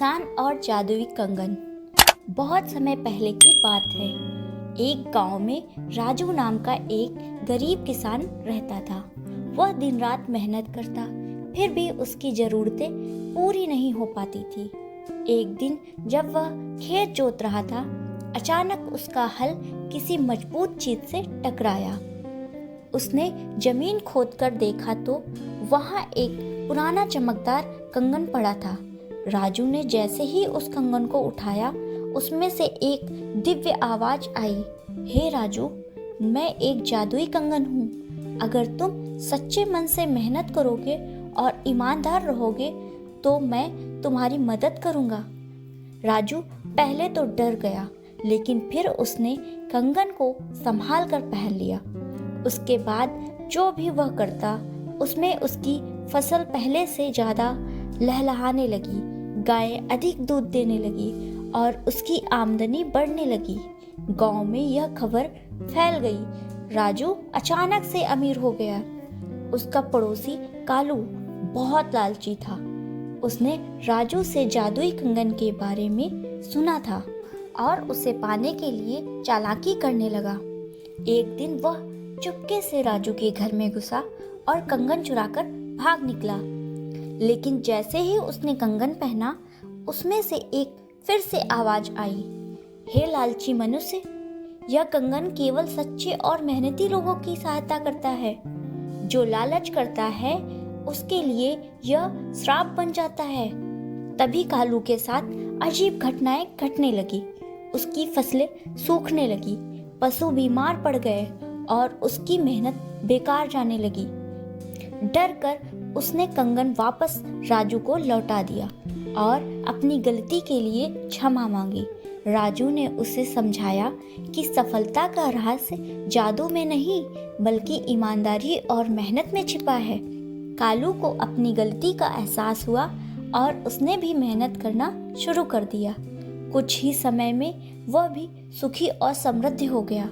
किसान और जादुई कंगन। बहुत समय पहले की बात है। एक गांव में राजू नाम का एक गरीब किसान रहता था। वह दिन रात मेहनत करता, फिर भी उसकी ज़रूरतें पूरी नहीं हो पाती थी। एक दिन जब वह खेत जोत रहा था, अचानक उसका हल किसी मजबूत चीज से टकराया। उसने जमीन खोदकर देखा तो वहां एक पुराना चमकदार कंगन पड़ा था। राजू ने जैसे ही उस कंगन को उठाया, उसमें से एक दिव्य आवाज आई, हे राजू, मैं एक जादुई कंगन हूँ। अगर तुम सच्चे मन से मेहनत करोगे और ईमानदार रहोगे तो मैं तुम्हारी मदद करूँगा। राजू पहले तो डर गया, लेकिन फिर उसने कंगन को संभाल कर पहन लिया। उसके बाद जो भी वह करता, उसमें उसकी फसल पहले से ज़्यादा लहलहाने लगी, गायें अधिक दूध देने लगी और उसकी आमदनी बढ़ने लगी। गांव में यह खबर फैल गई, राजू अचानक से अमीर हो गया। उसका पड़ोसी कालू बहुत लालची था। उसने राजू से जादुई कंगन के बारे में सुना था और उसे पाने के लिए चालाकी करने लगा। एक दिन वह चुपके से राजू के घर में घुसा और कंगन चुराकर भाग निकला। लेकिन जैसे ही उसने कंगन पहना, उसमें से एक फिर से आवाज आई, हे लालची मनुष्य, यह कंगन केवल सच्चे और मेहनती लोगों की सहायता करता है। जो लालच करता है उसके लिए यह श्राप बन जाता है। तभी कालू के साथ अजीब घटनाएं घटने लगी। उसकी फसलें सूखने लगी, पशु बीमार पड़ गए और उसकी मेहनत बेकार जाने लगी। डर कर उसने कंगन वापस राजू को लौटा दिया और अपनी गलती के लिए क्षमा मांगी। राजू ने उसे समझाया कि सफलता का रहस्य जादू में नहीं, बल्कि ईमानदारी और मेहनत में छिपा है। कालू को अपनी गलती का एहसास हुआ और उसने भी मेहनत करना शुरू कर दिया। कुछ ही समय में वह भी सुखी और समृद्ध हो गया।